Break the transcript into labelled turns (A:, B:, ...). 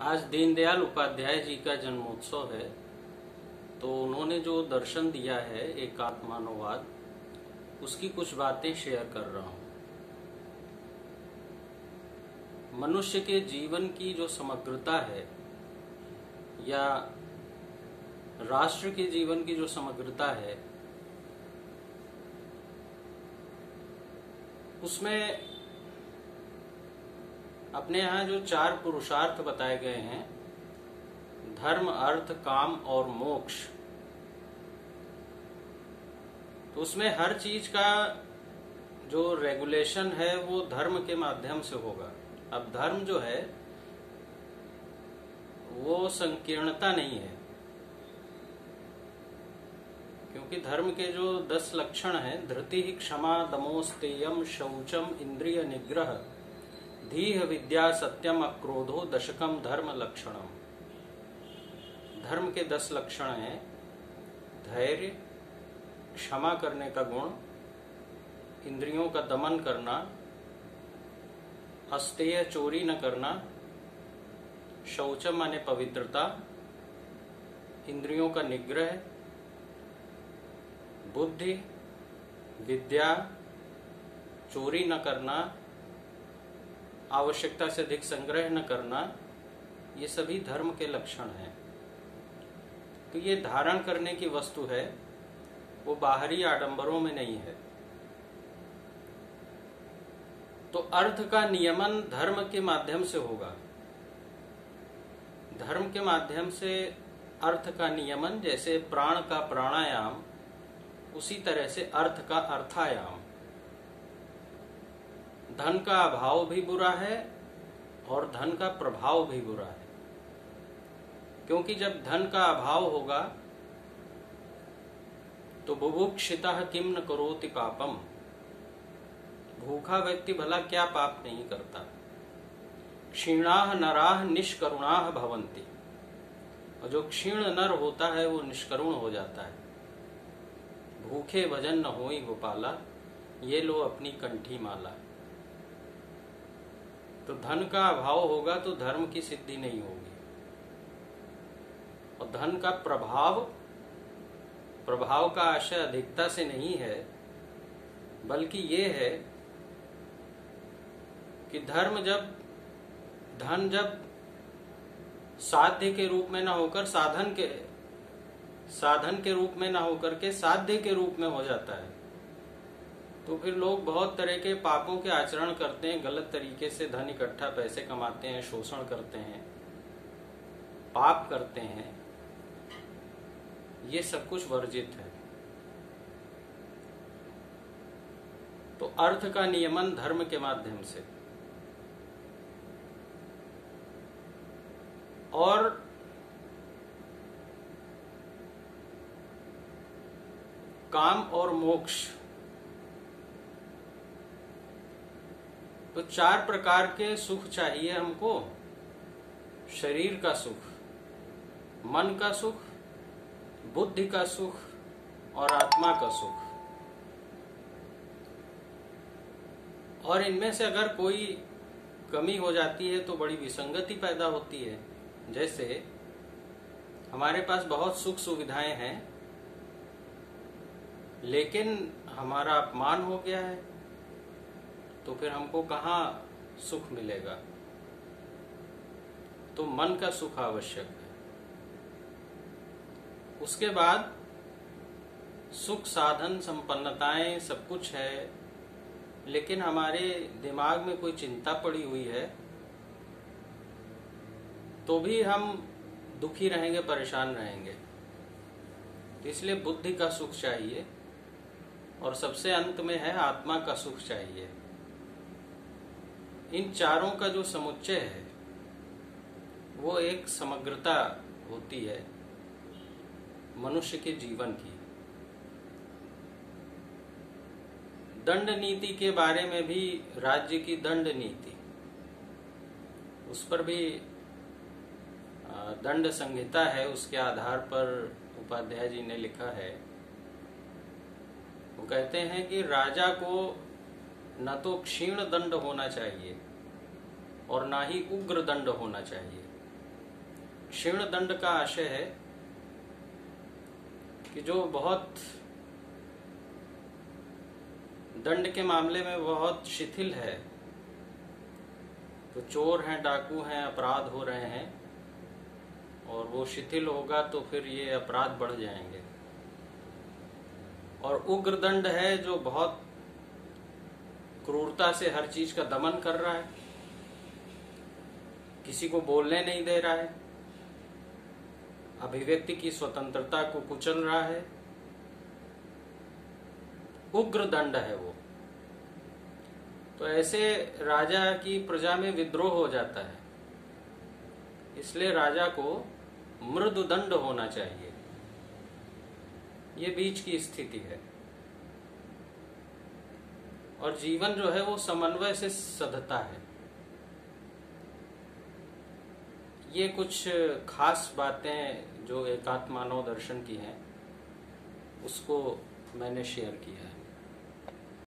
A: आज दीनदयाल उपाध्याय जी का जन्मोत्सव है, तो उन्होंने जो दर्शन दिया है एकात्मानोवाद, उसकी कुछ बातें शेयर कर रहा हूं। मनुष्य के जीवन की जो समग्रता है या राष्ट्र के जीवन की जो समग्रता है, उसमें अपने यहाँ जो 4 पुरुषार्थ बताए गए हैं, धर्म, अर्थ, काम और मोक्ष, तो उसमें हर चीज का जो रेगुलेशन है वो धर्म के माध्यम से होगा। अब धर्म जो है वो संकीर्णता नहीं है, क्योंकि धर्म के जो 10 लक्षण हैं, धृति, क्षमा, दमोस्तेयम, शौचम, इंद्रिय निग्रह, धीह, विद्या, सत्यम, अक्रोधो, दशकम धर्म लक्षणम। धर्म के 10 लक्षण हैं: धैर्य, क्षमा करने का गुण, इंद्रियों का दमन करना, अस्तेय चोरी न करना, शौचम माने पवित्रता, इंद्रियों का निग्रह, बुद्धि, विद्या, चोरी न करना, आवश्यकता से अधिक संग्रह न करना, ये सभी धर्म के लक्षण हैं। तो ये धारण करने की वस्तु है, वो बाहरी आडंबरों में नहीं है। तो अर्थ का नियमन धर्म के माध्यम से होगा। धर्म के माध्यम से अर्थ का नियमन, जैसे प्राण का प्राणायाम, उसी तरह से अर्थ का अर्थायाम। धन का अभाव भी बुरा है और धन का प्रभाव भी बुरा है, क्योंकि जब धन का अभाव होगा तो बुभुक्षितः किम न करोति पापम, भूखा व्यक्ति भला क्या पाप नहीं करता। क्षीणाः नराः निष्करुणाः भवन्ति, और जो क्षीण नर होता है वो निष्करुण हो जाता है। भूखे भजन न होई गोपाला, ये लो अपनी कंठी माला। तो धन का अभाव होगा तो धर्म की सिद्धि नहीं होगी। और धन का प्रभाव का आशय अधिकता से नहीं है, बल्कि ये है कि धन जब साध्य के रूप में ना होकर साधन के रूप में ना होकर के साध्य के रूप में हो जाता है, तो फिर लोग बहुत तरह के पापों के आचरण करते हैं, गलत तरीके से धन इकट्ठा पैसे कमाते हैं, शोषण करते हैं, पाप करते हैं। ये सब कुछ वर्जित है। तो अर्थ का नियमन धर्म के माध्यम से, और काम और मोक्ष, तो 4 प्रकार के सुख चाहिए हमको। शरीर का सुख, मन का सुख, बुद्धि का सुख और आत्मा का सुख। और इनमें से अगर कोई कमी हो जाती है तो बड़ी विसंगति पैदा होती है। जैसे हमारे पास बहुत सुख सुविधाएं हैं, लेकिन हमारा अपमान हो गया है, तो फिर हमको कहाँ सुख मिलेगा। तो मन का सुख आवश्यक है। उसके बाद सुख, साधन, संपन्नताएं सब कुछ है, लेकिन हमारे दिमाग में कोई चिंता पड़ी हुई है तो भी हम दुखी रहेंगे, परेशान रहेंगे। इसलिए बुद्धि का सुख चाहिए, और सबसे अंत में है आत्मा का सुख चाहिए। इन चारों का जो समुच्चय है वो एक समग्रता होती है मनुष्य के जीवन की। दंड नीति के बारे में भी, राज्य की दंड नीति, उस पर भी दंड संहिता है, उसके आधार पर उपाध्याय जी ने लिखा है। वो कहते हैं कि राजा को न तो क्षीण दंड होना चाहिए और ना ही उग्र दंड होना चाहिए। क्षीण दंड का आशय है कि जो बहुत दंड के मामले में बहुत शिथिल है, तो चोर हैं, डाकू हैं, अपराध हो रहे हैं, और वो शिथिल होगा तो फिर ये अपराध बढ़ जाएंगे। और उग्र दंड है जो बहुत क्रूरता से हर चीज का दमन कर रहा है, किसी को बोलने नहीं दे रहा है, अभिव्यक्ति की स्वतंत्रता को कुचल रहा है, उग्र दंड है वो। तो ऐसे राजा की प्रजा में विद्रोह हो जाता है, इसलिए राजा को मृदु दंड होना चाहिए। ये बीच की स्थिति है। और जीवन जो है वो समन्वय से सधता है। ये कुछ खास बातें जो एकात्म मानव दर्शन की हैं, उसको मैंने शेयर किया है।